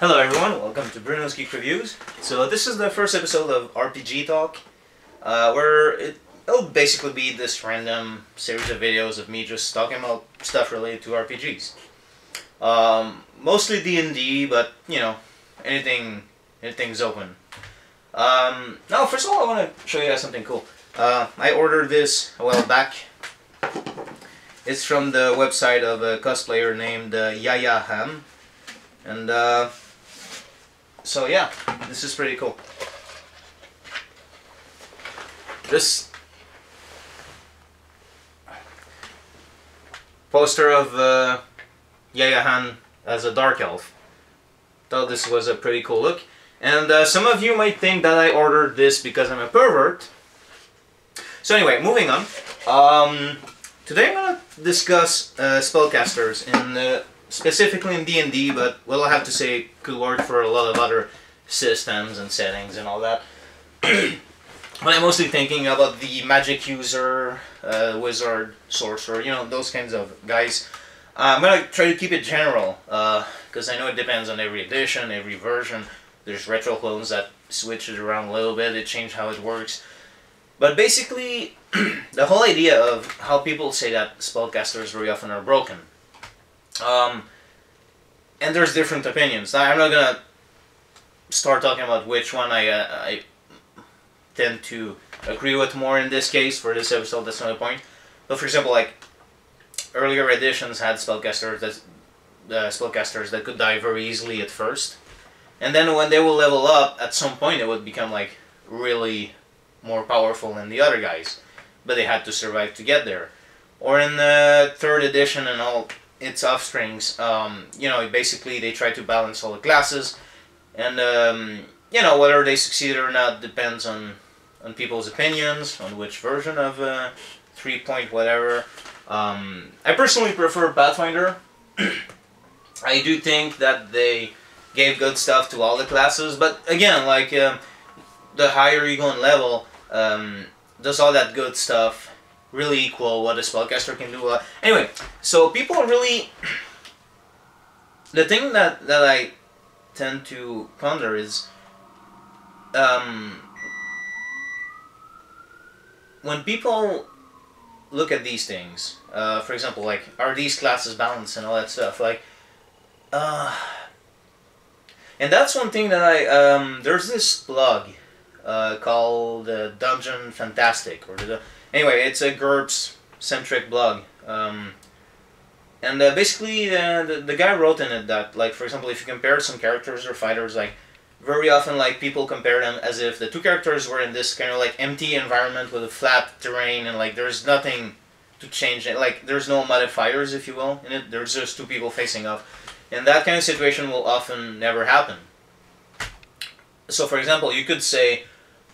Hello everyone, welcome to Bruno's Geek Reviews. So this is the first episode of RPG Talk, where it'll basically be this random series of videos of me just talking about stuff related to RPGs. Mostly D&D, but you know, anything's open. Now, first of all, I want to show you guys something cool. I ordered this a while back. It's from the website of a cosplayer named Yaya Ham, and so yeah, this is pretty cool. This poster of Yaya Han as a dark elf. Thought this was a pretty cool look. And some of you might think that I ordered this because I'm a pervert. So anyway, moving on. Today I'm going to discuss spellcasters, and specifically in D&D, but well, I have to say could work for a lot of other systems and settings and all that. But I'm mostly thinking about the magic user, wizard, sorcerer, you know, those kinds of guys. I'm going to try to keep it general, because I know it depends on every edition, every version. There's retro clones that switch it around a little bit, they change how it works. But basically, the whole idea of how people say that spellcasters very often are broken. And there's different opinions. Now, I'm not gonna start talking about which one I tend to agree with more in this case for this episode. That's not the point. But for example, like earlier editions had spellcasters that could die very easily at first, and then when they will level up, at some point it would become like really more powerful than the other guys, but they had to survive to get there. Or in the 3rd edition and all its offsprings, you know, basically they try to balance all the classes, and you know, whether they succeed or not depends on people's opinions on which version of 3 point whatever. I personally prefer Pathfinder. I do think that they gave good stuff to all the classes, but again, like the higher you go in level, does all that good stuff really equal what a spellcaster can do? Anyway, so people really... The thing that I tend to ponder is... when people look at these things, for example, like, are these classes balanced and all that stuff, like... and that's one thing that I... there's this blog called Dungeon Fantastic, or anyway, it's a GURPS-centric blog, and basically the guy wrote in it that, like, for example, if you compare some characters or fighters, like, very often, like, people compare them as if the two characters were in this kind of, like, empty environment with a flat terrain, and, like, there's nothing to change it, like, there's no modifiers, if you will, in it, there's just two people facing off, and that kind of situation will often never happen. So, for example, you could say,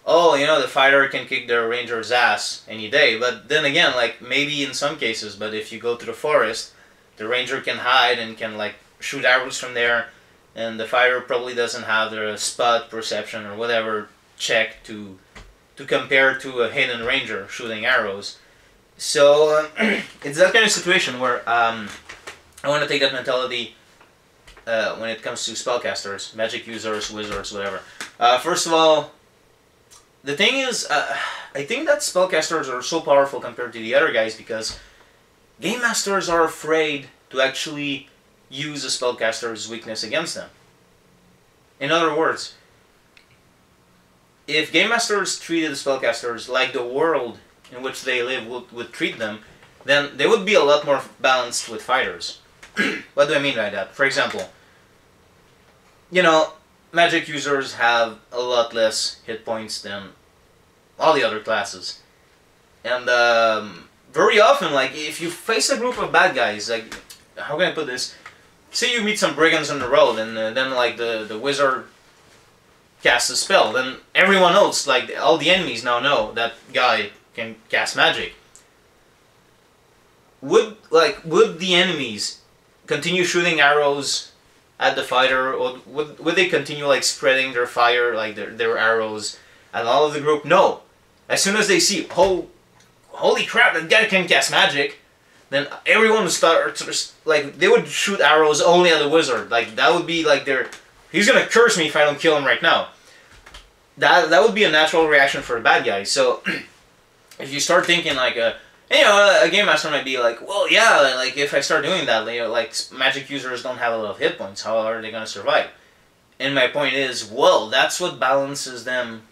oh, you know, the fighter can kick the ranger's ass any day, but then again, like, maybe in some cases, but if you go to the forest, the ranger can hide and can, like, shoot arrows from there, and the fighter probably doesn't have the spot perception or whatever check to compare to a hidden ranger shooting arrows. So, it's that kind of situation where I want to take that mentality when it comes to spellcasters, magic users, wizards, whatever. First of all, the thing is, I think that spellcasters are so powerful compared to the other guys because game masters are afraid to actually use a spellcaster's weakness against them. In other words, if game masters treated spellcasters like the world in which they live would treat them, then they would be a lot more balanced with fighters. What do I mean by that? For example, you know, magic users have a lot less hit points than all the other classes. And very often, like, if you face a group of bad guys, like, how can I put this? Say you meet some brigands on the road, and then, like, the wizard casts a spell, then everyone else, like, all the enemies now know that guy can cast magic. Would the enemies continue shooting arrows at the fighter, or would they continue, like, spreading their fire, like their arrows at all of the group? No. As soon as they see, holy crap, that guy can cast magic, then everyone would start, like, they would shoot arrows only at the wizard. Like, that would be, like, their he's gonna curse me if I don't kill him right now. That would be a natural reaction for a bad guy. So if you start thinking like a game master might be like, well, yeah, like if I start doing that, like magic users don't have a lot of hit points. How are they gonna survive? And my point is, well, that's what balances them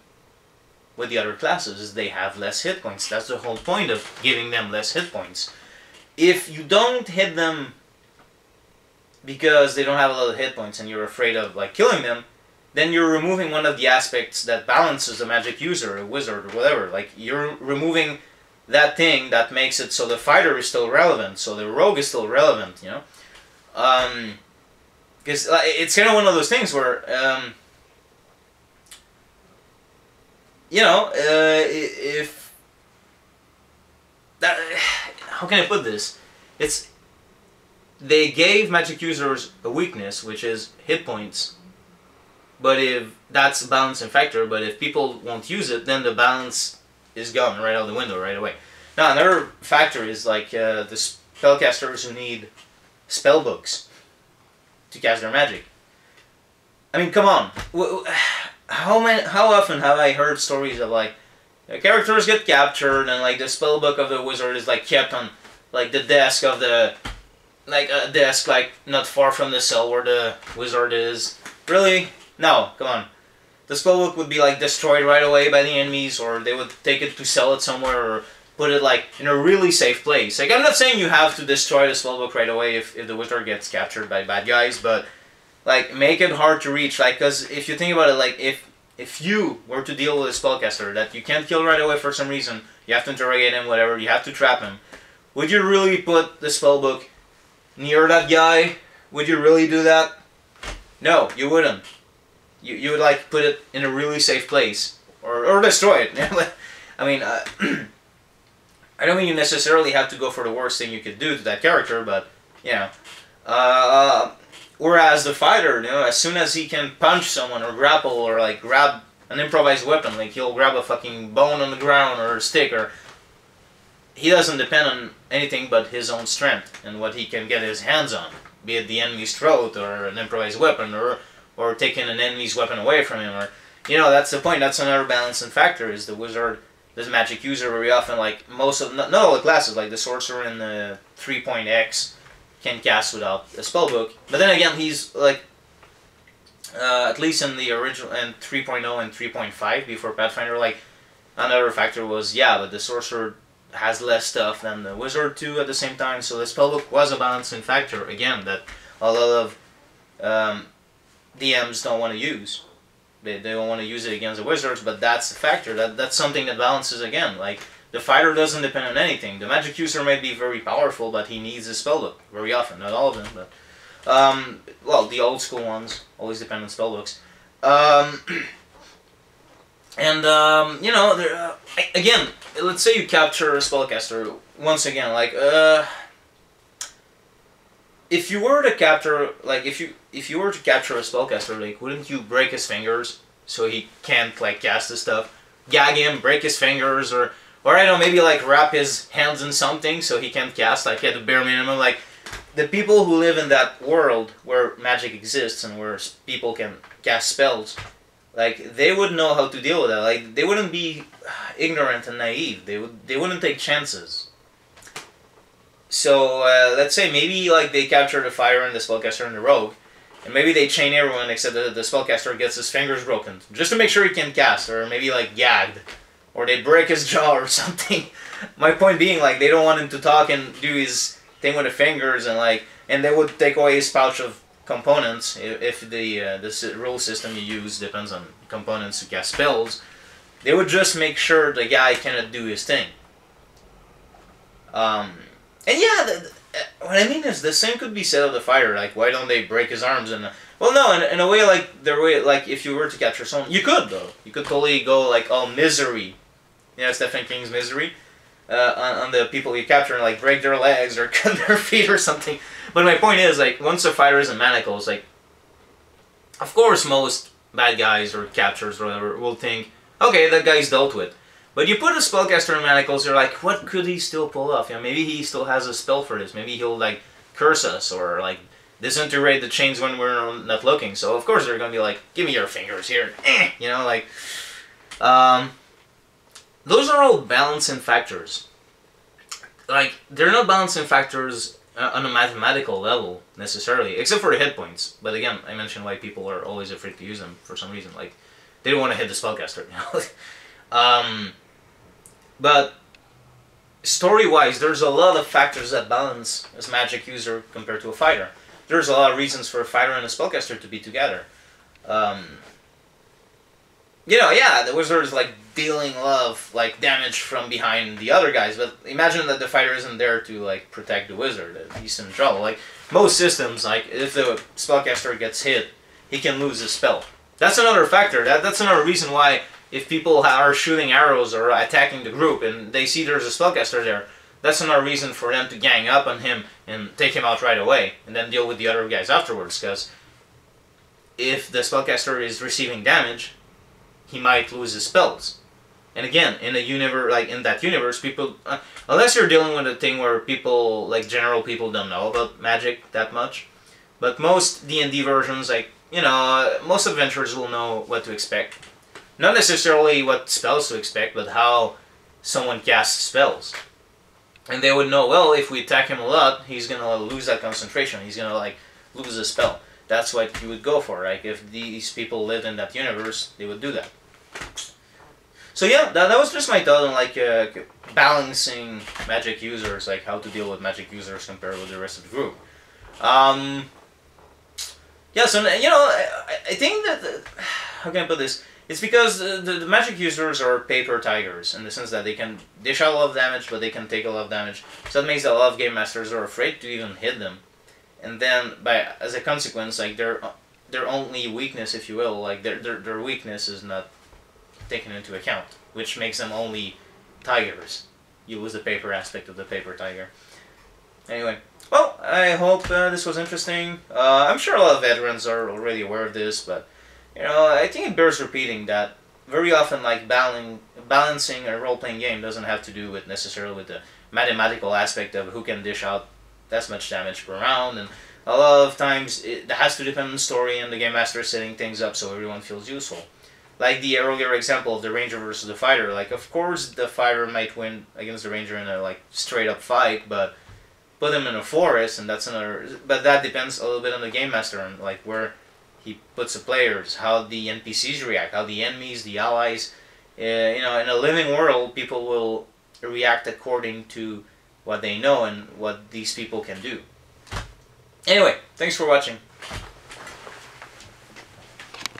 with the other classes, is they have less hit points. That's the whole point of giving them less hit points. If you don't hit them because they don't have a lot of hit points and you're afraid of like killing them, then you're removing one of the aspects that balances a magic user, a wizard, or whatever. Like, you're removing that thing that makes it so the fighter is still relevant, so the rogue is still relevant, you know? Because it's kind of one of those things where, you know, if... that, how can I put this? It's... They gave magic users a weakness, which is hit points. But if that's a balancing factor, but if people won't use it, then the balance is gone right out the window right away. Now, another factor is like the spellcasters who need spell books to cast their magic. I mean, come on. How often have I heard stories of like characters get captured and like the spell book of the wizard is like kept on like the desk of the a desk like not far from the cell where the wizard is. Really? No, come on. The spellbook would be like destroyed right away by the enemies, or they would take it to sell it somewhere, or put it like in a really safe place. Like, I'm not saying you have to destroy the spellbook right away if the wizard gets captured by bad guys, but like make it hard to reach. Like, because if you think about it, like if you were to deal with a spellcaster that you can't kill right away for some reason, you have to interrogate him, whatever, you have to trap him. Would you really put the spellbook near that guy? Would you really do that? No, you wouldn't. You would like put it in a really safe place, or destroy it. I mean, I don't mean you necessarily have to go for the worst thing you could do to that character, but you know. Whereas the fighter, you know, as soon as he can punch someone or grapple or like grab an improvised weapon, like he'll grab a fucking bone on the ground or a stick, or he doesn't depend on anything but his own strength and what he can get his hands on, be it the enemy's throat or an improvised weapon or taking an enemy's weapon away from him, or, you know, that's the point. That's another balancing factor, is the wizard, the magic user, very often, like, most of, not all the classes, like the sorcerer in the 3.x can cast without a spellbook, but then again, he's, like, at least in the original, and 3.0 and 3.5, before Pathfinder, like, another factor was, yeah, but the sorcerer has less stuff than the wizard too at the same time, so the spellbook was a balancing factor, again, that a lot of, DMs don't want to use. They don't want to use it against the wizards, but that's a factor. That's something that balances again. Like, the fighter doesn't depend on anything. The magic user may be very powerful, but he needs a spellbook very often. Not all of them, but well, the old school ones always depend on spellbooks. You know, again, let's say you capture a spellcaster. Once again, like if you were to capture, like, if you were to capture a spellcaster, like, wouldn't you break his fingers so he can't, like, cast this stuff? Gag him, break his fingers, or I don't know, maybe, like, wrap his hands in something so he can't cast, like, at the bare minimum. Like, the people who live in that world where magic exists and where people can cast spells, like, they would know how to deal with that. Like, they wouldn't be ignorant and naive. They wouldn't take chances. So, let's say maybe, like, they capture the fighter and the spellcaster and the rogue, and maybe they chain everyone except the spellcaster gets his fingers broken, just to make sure he can cast, or maybe, like, gagged, or they break his jaw or something. My point being, like, they don't want him to talk and do his thing with the fingers, and they would take away his pouch of components if the rule system you use depends on components to cast spells. They would just make sure the guy cannot do his thing. And yeah, what I mean is the same could be said of the fighter. Like, why don't they break his arms? And well, no, in a way, like, like, if you were to capture someone, you could, though. You could totally go, like, all Misery. You know, Stephen King's Misery. On the people you capture and, like, break their legs or cut their feet or something. But my point is, like, once a fighter is in manacles, like, of course most bad guys or captures or whatever will think, okay, that guy's dealt with. But you put a spellcaster in manacles, you're like, what could he still pull off? You know, maybe he still has a spell for this. Maybe he'll, like, curse us, or, like, disintegrate the chains when we're not looking. So of course they're gonna be like, give me your fingers here, you know, like, those are all balancing factors. Like, they're not balancing factors on a mathematical level necessarily, except for the hit points. But again, I mentioned why people are always afraid to use them for some reason. Like, they don't want to hit the spellcaster, you know. But story-wise, there's a lot of factors that balance as magic user compared to a fighter. There's a lot of reasons for a fighter and a spellcaster to be together. You know, yeah, the wizard is like dealing a lot of like damage from behind the other guys, but imagine that the fighter isn't there to like protect the wizard. He's in trouble. Like most systems, like if the spellcaster gets hit, he can lose his spell. That's another factor. That's another reason why if people are shooting arrows or attacking the group and they see there's a spellcaster there, that's another reason for them to gang up on him and take him out right away and then deal with the other guys afterwards. Because if the spellcaster is receiving damage, he might lose his spells. And again, in a universe like in that universe, people unless you're dealing with a thing where people like general people don't know about magic that much, but most D&D versions, like you know, most adventurers will know what to expect. Not necessarily what spells to expect, but how someone casts spells. And they would know, well, if we attack him a lot, he's gonna lose that concentration. He's gonna like lose a spell. That's what you would go for. Like if these people lived in that universe, they would do that. So yeah, that was just my thought on like balancing magic users, like how to deal with magic users compared with the rest of the group. Yeah, so you know, I think that how can I put this? It's because the magic users are paper tigers in the sense that they can dish out a lot of damage, but they can take a lot of damage. So that makes a lot of game masters are afraid to even hit them, and then as a consequence, like their only weakness, if you will, like their weakness is not taken into account, which makes them only tigers. You lose the paper aspect of the paper tiger. Anyway, well, I hope this was interesting. I'm sure a lot of veterans are already aware of this, but you know, I think it bears repeating that very often, like balancing a role-playing game doesn't have to do with necessarily with the mathematical aspect of who can dish out that much damage per round, and a lot of times it has to depend on the story and the game master setting things up so everyone feels useful. Like the earlier example of the ranger versus the fighter, like of course the fighter might win against the ranger in a like straight up fight, but put him in a forest and that's another. But that depends a little bit on the game master and like where he puts the players, how the NPCs react, how the enemies, the allies. You know, in a living world, people will react according to what they know and what these people can do. Anyway, thanks for watching.